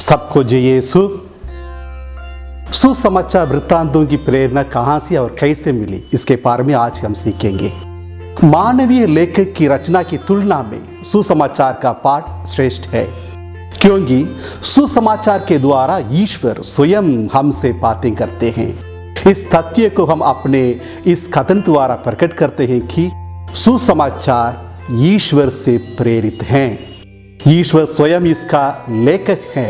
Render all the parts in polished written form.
सबको जय यीशु। सुसमाचार वृत्तांतों की प्रेरणा कहां से और कैसे मिली, इसके बारे में आज हम सीखेंगे। मानवीय लेखक की रचना की तुलना में सुसमाचार का पाठ श्रेष्ठ है, क्योंकि सुसमाचार के द्वारा ईश्वर स्वयं हमसे बातें करते हैं। इस तथ्य को हम अपने इस कथन द्वारा प्रकट करते हैं कि सुसमाचार ईश्वर से प्रेरित हैं। ईश्वर स्वयं इसका लेखक है,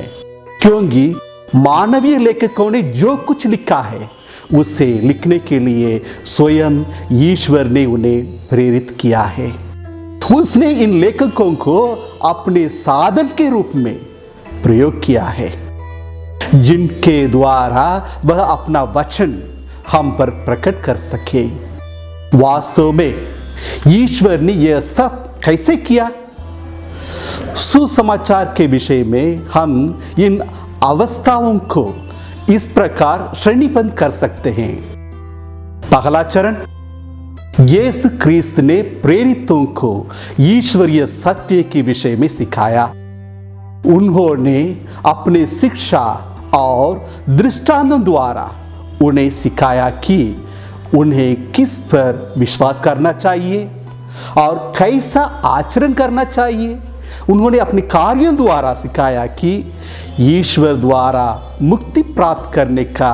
क्योंकि मानवीय लेखकों ने जो कुछ लिखा है उसे लिखने के लिए स्वयं ईश्वर ने उन्हें प्रेरित किया है। उसने इन लेखकों को अपने साधन के रूप में प्रयोग किया है, जिनके द्वारा वह अपना वचन हम पर प्रकट कर सके। वास्तव में ईश्वर ने यह सब कैसे किया? सुसमाचार के विषय में हम इन अवस्थाओं को इस प्रकार श्रेणीबद्ध कर सकते हैं। पहला चरण, यीशु ख्रीस्त ने प्रेरितों को ईश्वरीय सत्य के विषय में सिखाया। उन्होंने अपने शिक्षा और दृष्टांतों द्वारा उन्हें सिखाया कि उन्हें किस पर विश्वास करना चाहिए और कैसा आचरण करना चाहिए। उन्होंने अपने कार्यों द्वारा सिखाया कि ईश्वर द्वारा मुक्ति प्राप्त करने का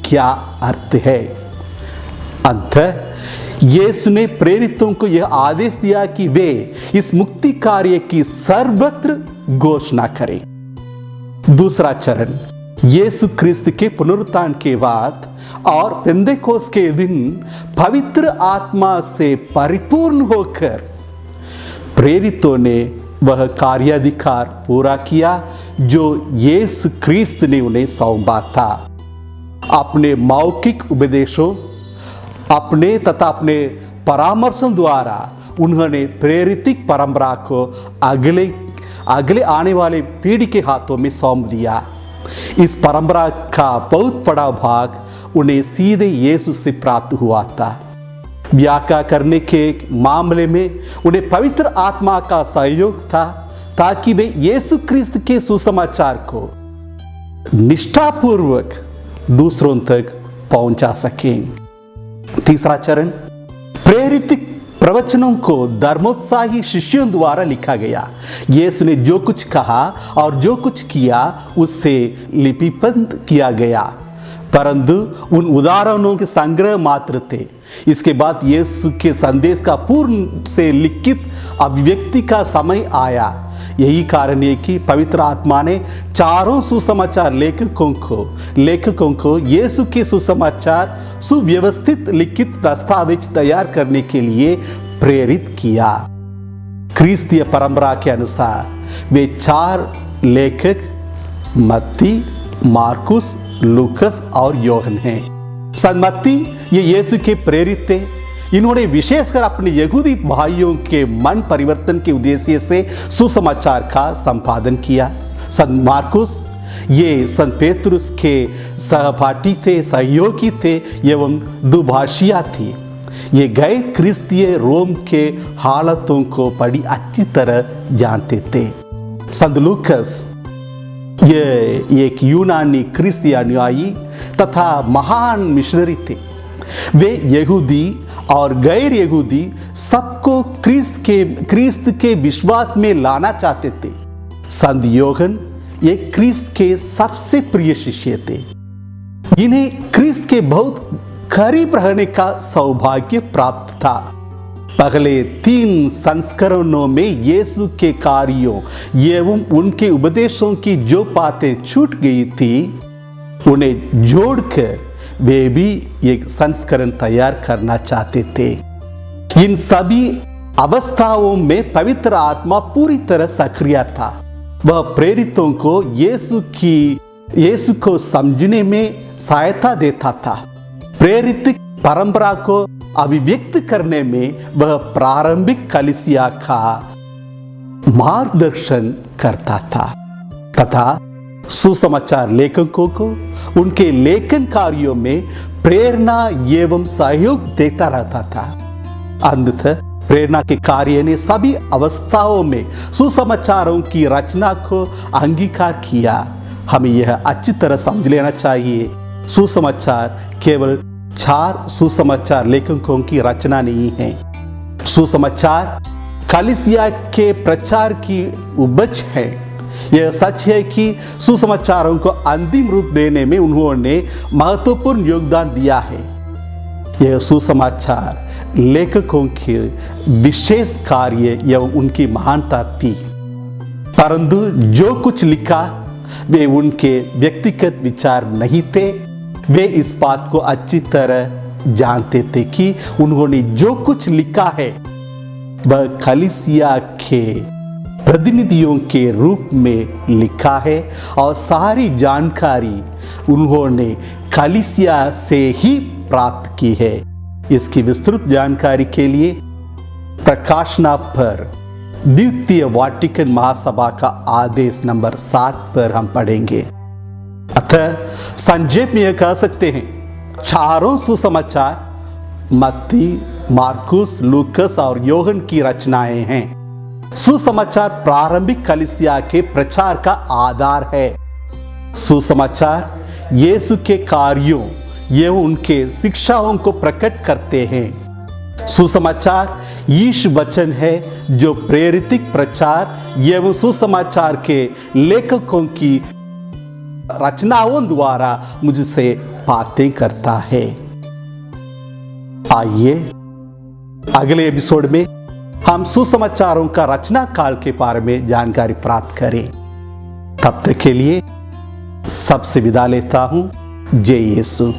क्या अर्थ है। अंततः यीशु ने प्रेरितों को यह आदेश दिया कि वे इस मुक्ति कार्य की सर्वत्र घोषणा करें। दूसरा चरण, यीशु ख्रीस्त के पुनरुत्थान के बाद और पेंतेकोस्त के दिन पवित्र आत्मा से परिपूर्ण होकर प्रेरितों ने वह कार्याधिकार पूरा किया जो यीशु ख्रीस्त ने उन्हें सौंपा था। अपने मौखिक उपदेशों, अपने परामर्शों द्वारा उन्होंने प्रेरितिक परंपरा को अगले आने वाले पीढ़ी के हाथों में सौंप दिया। इस परंपरा का बहुत बड़ा भाग उन्हें सीधे यीशु से प्राप्त हुआ था। व्याख्या करने के मामले में उन्हें पवित्र आत्मा का सहयोग था, ताकि वे यीशु ख्रीस्त के सुसमाचार को निष्ठापूर्वक दूसरों तक पहुंचा सकें। तीसरा चरण, प्रेरित प्रवचनों को धर्मोत्साही शिष्यों द्वारा लिखा गया। यीशु ने जो कुछ कहा और जो कुछ किया उससे लिपिबद्ध किया गया, परंतु उन उदाहरणों के संग्रह मात्र थे। इसके बाद यीशु के संदेश का पूर्ण से लिखित अभिव्यक्ति का समय आया। यही कारण है कि पवित्र आत्मा ने चारों सुसमाचार लेखकों को यीशु के सुसमाचार सुव्यवस्थित लिखित दस्तावेज तैयार करने के लिए प्रेरित किया। ख्रीस्तीय परंपरा के अनुसार वे चार लेखक मत्ती, मार्कुस, लूकस और योहन हैं। संत मत्ती ये यीशु के प्रेरित थे। इन्होंने विशेषकर अपने यहूदी भाइयों के मन परिवर्तन के उद्देश्य से सुसमाचार का संपादन किया। संत मार्कुस ये संत पेतरुस के सहपाठी थे, सहयोगी थे एवं दुभाषिया थी। ये गैर ख्रिस्तीय रोम के हालातों को बड़ी अच्छी तरह जानते थे। संत लूकस ये एक यूनानी ख्रिस्ती अनुयायी तथा महान मिशनरी थे। वे यहूदी और गैर यहूदी सबको ख्रीस्त के विश्वास में लाना चाहते थे। संत योहन ये ख्रीस्त के सबसे प्रिय शिष्य थे। इन्हें ख्रीस्त के बहुत करीब रहने का सौभाग्य प्राप्त था। पहले 3 संस्करणों में यीशु के कार्यों एवं उनके उपदेशों की जो बातें छूट गई थी, उन्हें जोड़कर वे भी एक संस्करण तैयार करना चाहते थे। इन सभी अवस्थाओं में पवित्र आत्मा पूरी तरह सक्रिय था। वह प्रेरितों को यीशु को समझने में सहायता देता था। प्रेरित परंपरा को अभिव्यक्त करने में वह प्रारंभिक कलीसिया का मार्गदर्शन करता था तथा सुसमाचार लेखकों को उनके लेखन कार्यों में प्रेरणा एवं सहयोग देता रहता था। अंततः प्रेरणा के कार्य ने सभी अवस्थाओं में सुसमाचारों की रचना को अंगीकार किया हमें यह अच्छी तरह समझ लेना चाहिए, सुसमाचार केवल 4 सुसमाचार लेखकों की रचना नहीं है। सुसमाचार कलीसिया के प्रचार की उपज है। यह सच है कि सुसमाचारों को अंतिम रूप देने में उन्होंने महत्वपूर्ण योगदान दिया है। यह सुसमाचार लेखकों के विशेष कार्य एवं उनकी महानता थी, परंतु जो कुछ लिखा वे उनके व्यक्तिगत विचार नहीं थे। वे इस बात को अच्छी तरह जानते थे कि उन्होंने जो कुछ लिखा है वह कलीसिया के प्रतिनिधियों के रूप में लिखा है और सारी जानकारी उन्होंने कलीसिया से ही प्राप्त की है। इसकी विस्तृत जानकारी के लिए प्रकाशना पर द्वितीय वाटिकन महासभा का आदेश नंबर 7 पर हम पढ़ेंगे। अतः संक्षेप में यह कह सकते हैं, चारों सुसमाचार मत्ती, मार्कुस, लूकस और योहन की रचनाएं हैं। सुसमाचार प्रारंभिक कलीसिया के प्रचार का आधार है। सुसमाचार यीशु के कार्यों एवं उनके शिक्षाओं को प्रकट करते हैं। सुसमाचार यीशु वचन है जो प्रेरित प्रचार एवं सुसमाचार के लेखकों की रचनाओं द्वारा मुझसे बातें करता है। आइए अगले एपिसोड में हम सुसमाचारों का रचना काल के बारे में जानकारी प्राप्त करें। तब तक के लिए सबसे विदा लेता हूं। जय यीशु।